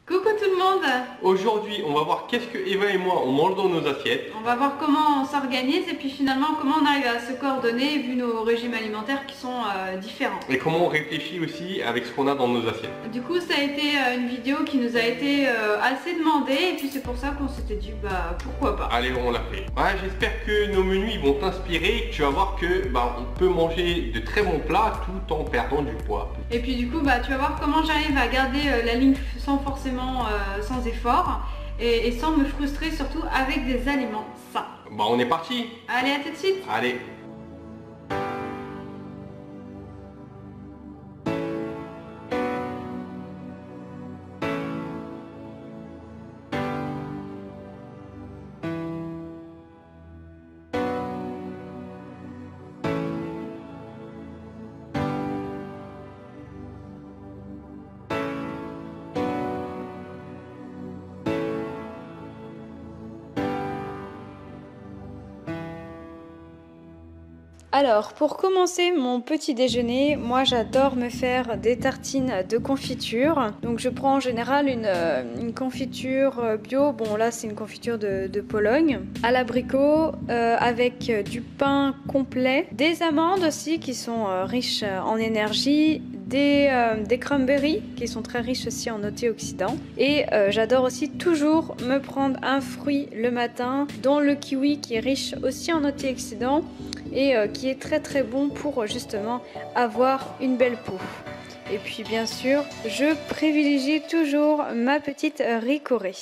Coucou tout le monde! Aujourd'hui, on va voir qu'est-ce que Eva et moi on mange dans nos assiettes. On va voir comment on s'organise et puis finalement comment on arrive à se coordonner vu nos régimes alimentaires qui sont différents. Et comment on réfléchit aussi avec ce qu'on a dans nos assiettes. Du coup, ça a été une vidéo qui nous a été assez demandée et puis c'est pour ça qu'on s'était dit bah pourquoi pas. Allez, on l'a fait. Ouais, j'espère que nos menus ils vont t'inspirer et que tu vas voir que on peut manger de très bons plats tout en perdant du poids. Et puis du coup, tu vas voir comment j'arrive à garder la ligne sans forcément sans effort et sans me frustrer, surtout avec des aliments sains. On est parti. Allez, à tout de suite. Allez. Alors, pour commencer mon petit déjeuner, moi j'adore me faire des tartines de confiture. Donc je prends en général une confiture bio, bon là c'est une confiture de Pologne, à l'abricot avec du pain complet, des amandes aussi qui sont riches en énergie, des cranberries qui sont très riches aussi en antioxydants. Et j'adore aussi toujours me prendre un fruit le matin, dont le kiwi qui est riche aussi en antioxydants et qui est très très bon pour justement avoir une belle peau. Et puis bien sûr, je privilégie toujours ma petite ricorée.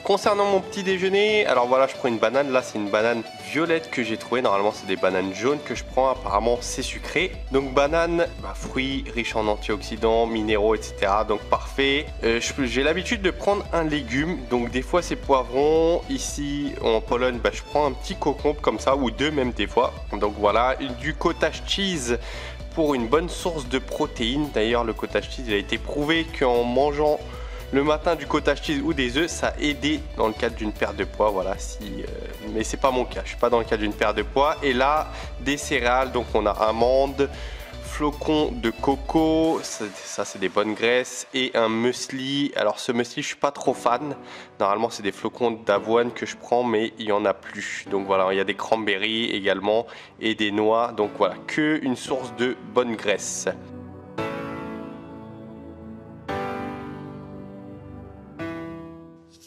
Concernant mon petit déjeuner, alors voilà, je prends une banane. Là, c'est une banane violette que j'ai trouvée. Normalement, c'est des bananes jaunes que je prends. Apparemment, c'est sucré. Donc, banane, fruit riche en antioxydants, minéraux, etc. Donc, parfait. J'ai l'habitude de prendre un légume. Donc, des fois, c'est poivron. Ici, en Pologne, je prends un petit concombre comme ça, ou deux même des fois. Donc, voilà, du cottage cheese pour une bonne source de protéines. D'ailleurs, le cottage cheese, il a été prouvé qu'en mangeant le matin du cottage cheese ou des œufs, ça a aidé dans le cadre d'une perte de poids. Voilà, mais c'est pas mon cas, je suis pas dans le cadre d'une perte de poids. Et là, des céréales, donc on a amandes, flocons de coco, ça c'est des bonnes graisses, et un muesli. Alors ce muesli, je suis pas trop fan. Normalement, c'est des flocons d'avoine que je prends, mais il y en a plus. Donc voilà, il y a des cranberries également et des noix. Donc voilà, que une source de bonne graisse.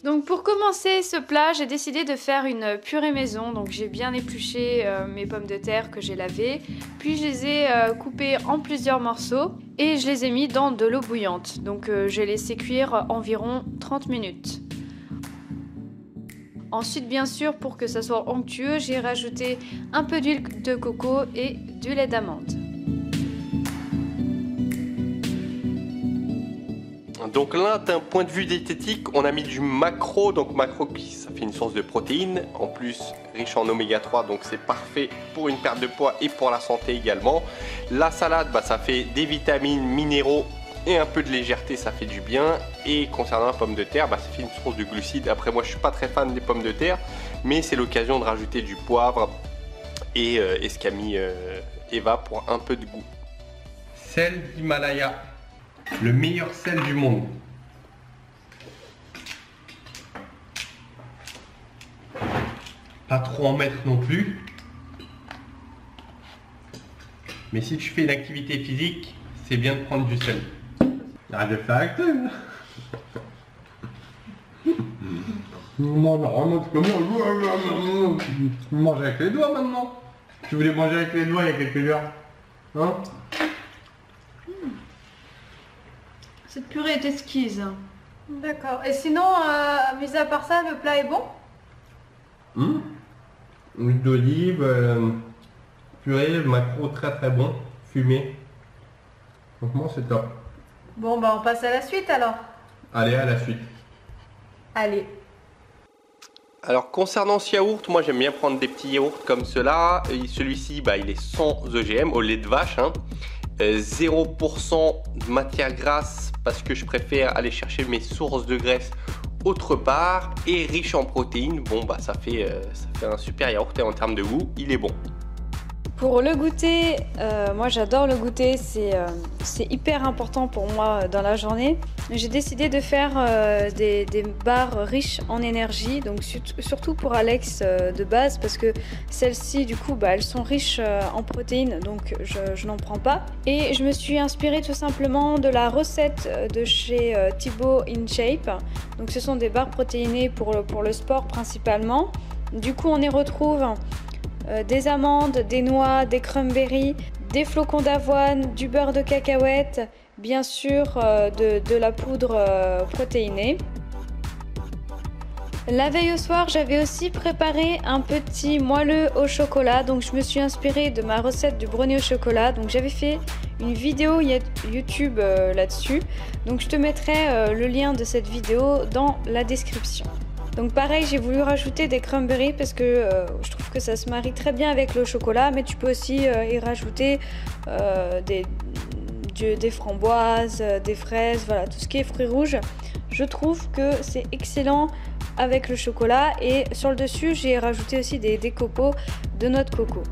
Donc pour commencer ce plat, j'ai décidé de faire une purée maison. Donc j'ai bien épluché mes pommes de terre que j'ai lavées, puis je les ai coupées en plusieurs morceaux et je les ai mis dans de l'eau bouillante. Donc j'ai laissé cuire environ 30 minutes. Ensuite, bien sûr, pour que ça soit onctueux, j'ai rajouté un peu d'huile de coco et du lait d'amande. Donc là, d'un point de vue diététique, on a mis du maquereau. Donc maquereau, ça fait une source de protéines, en plus riche en oméga 3, donc c'est parfait pour une perte de poids et pour la santé également. La salade, ça fait des vitamines, minéraux et un peu de légèreté, ça fait du bien. Et concernant la pomme de terre, ça fait une source de glucides. Après, moi je suis pas très fan des pommes de terre, mais c'est l'occasion de rajouter du poivre et ce qu'a mis Eva pour un peu de goût. Sel d'Himalaya. Le meilleur sel du monde. Pas trop en mettre non plus. Mais si tu fais une activité physique, c'est bien de prendre du sel. Arrête de faire avec toi. Mange avec les doigts maintenant. Tu voulais manger avec les doigts il y a quelques heures. Hein? Cette purée est exquise. D'accord. Et sinon, mis à part ça, le plat est bon? Huile d'olive, purée, maquereau très très bon, fumé. Franchement, c'est top. Bon, on passe à la suite alors. Allez, à la suite. Allez. Alors concernant ce yaourt, moi j'aime bien prendre des petits yaourts comme cela. Celui-ci, il est sans OGM, au lait de vache. 0% de matière grasse parce que je préfère aller chercher mes sources de graisse autre part, et riche en protéines. Bon bah ça fait un super yaourt et en termes de goût, il est bon. Pour le goûter, moi j'adore le goûter, c'est hyper important pour moi dans la journée. J'ai décidé de faire des barres riches en énergie, donc surtout pour Alex de base, parce que celles-ci du coup elles sont riches en protéines, donc je n'en prends pas. Et je me suis inspirée tout simplement de la recette de chez Thibaut InShape. Donc ce sont des barres protéinées pour le sport principalement. Du coup on y retrouve des amandes, des noix, des cranberries, des flocons d'avoine, du beurre de cacahuète, bien sûr de la poudre protéinée. La veille au soir, j'avais aussi préparé un petit moelleux au chocolat, donc je me suis inspirée de ma recette du brownie au chocolat. Donc j'avais fait une vidéo YouTube là-dessus, donc je te mettrai le lien de cette vidéo dans la description. Donc pareil, j'ai voulu rajouter des cranberries parce que je trouve que ça se marie très bien avec le chocolat, mais tu peux aussi y rajouter des framboises, des fraises, voilà, tout ce qui est fruits rouges. Je trouve que c'est excellent avec le chocolat, et sur le dessus j'ai rajouté aussi des copeaux de noix de coco.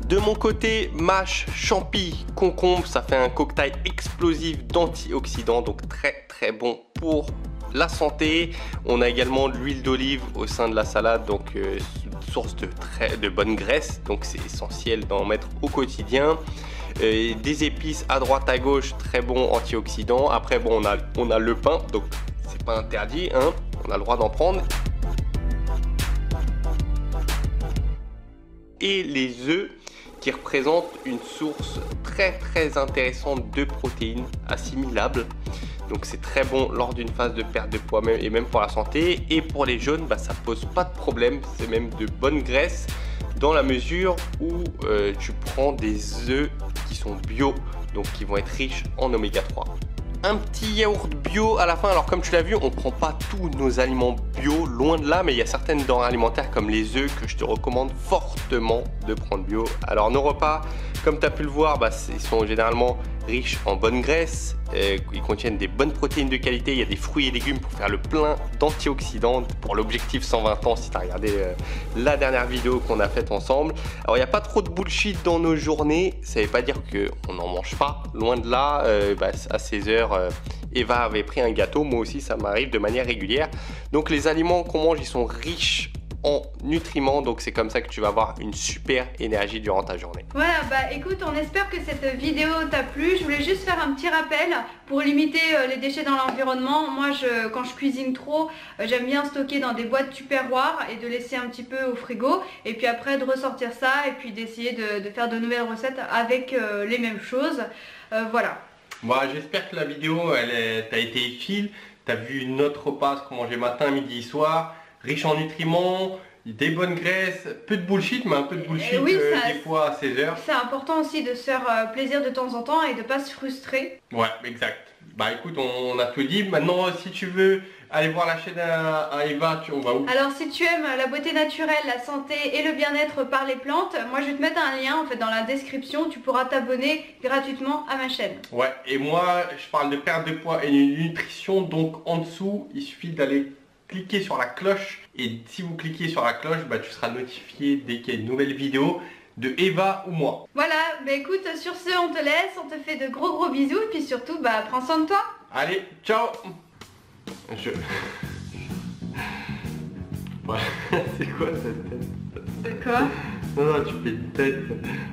De mon côté, mâche, champi, concombre, ça fait un cocktail explosif d'antioxydants, donc très bon pour la santé. On a également de l'huile d'olive au sein de la salade, donc source de bonne graisse, donc c'est essentiel d'en mettre au quotidien. Des épices à droite à gauche, très bon antioxydant. Après bon, on a le pain, donc c'est pas interdit, hein, on a le droit d'en prendre. Et les œufs, qui représente une source très intéressante de protéines assimilables. Donc c'est très bon lors d'une phase de perte de poids et même pour la santé. Et pour les jeunes, ça pose pas de problème, c'est même de bonne graisse dans la mesure où tu prends des œufs qui sont bio, donc qui vont être riches en oméga 3. Un petit yaourt bio à la fin. Alors comme tu l'as vu, on prend pas tous nos aliments bio, loin de là, mais il y a certaines denrées alimentaires comme les œufs que je te recommande fortement de prendre bio. Alors nos repas, comme tu as pu le voir, ils sont généralement riches en bonne graisse, ils contiennent des bonnes protéines de qualité, il y a des fruits et légumes pour faire le plein d'antioxydants pour l'objectif 120 ans si tu as regardé la dernière vidéo qu'on a faite ensemble. Alors il n'y a pas trop de bullshit dans nos journées, ça ne veut pas dire qu'on n'en mange pas, loin de là. À 16h, Eva avait pris un gâteau, moi aussi ça m'arrive de manière régulière. Donc les aliments qu'on mange, ils sont riches en nutriments, donc c'est comme ça que tu vas avoir une super énergie durant ta journée. Voilà, écoute, on espère que cette vidéo t'a plu. Je voulais juste faire un petit rappel pour limiter les déchets dans l'environnement. Moi, quand je cuisine trop, j'aime bien stocker dans des boîtes tupperware et de laisser un petit peu au frigo, et puis après de ressortir ça et puis d'essayer de faire de nouvelles recettes avec les mêmes choses. Voilà. J'espère que la vidéo t'a été utile. T'as vu notre repas qu'on mangeait matin, midi, soir, riche en nutriments, des bonnes graisses, peu de bullshit, mais un peu de bullshit oui, des fois à 16h. C'est important aussi de se faire plaisir de temps en temps et de pas se frustrer. Ouais, exact. Écoute, on a tout dit. Maintenant, si tu veux aller voir la chaîne à Eva, on va où? Alors si tu aimes la beauté naturelle, la santé et le bien-être par les plantes, moi je vais te mettre un lien en fait dans la description, tu pourras t'abonner gratuitement à ma chaîne. Ouais, et moi je parle de perte de poids et de nutrition, donc en dessous, il suffit d'aller cliquer sur la cloche, et si vous cliquez sur la cloche, tu seras notifié dès qu'il y a une nouvelle vidéo de Eva ou moi. Voilà, écoute, sur ce on te laisse, on te fait de gros bisous, et puis surtout prends soin de toi. Allez, ciao. Ouais, c'est quoi cette tête? De quoi? Non, tu fais une tête.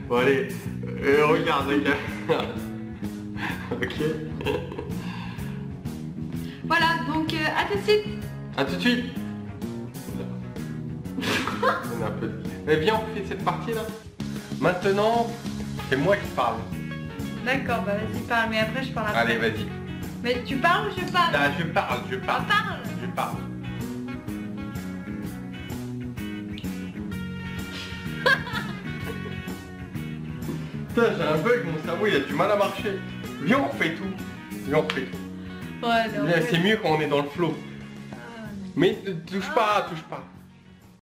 Bon allez, regarde la caméra. Ok. Voilà, donc à tout de suite. À tout de suite. On a un peu... Mais viens, on fait cette partie là. Maintenant, c'est moi qui parle. D'accord, vas-y parle, mais après je parle après. Allez, vas-y. Mais tu parles ou je parle? Je parle. Parle. Je parle. Putain, j'ai un bug, mon cerveau il a du mal à marcher. Viens, on fait tout. Ouais, non. C'est mieux quand on est dans le flow. Mais touche pas, touche pas.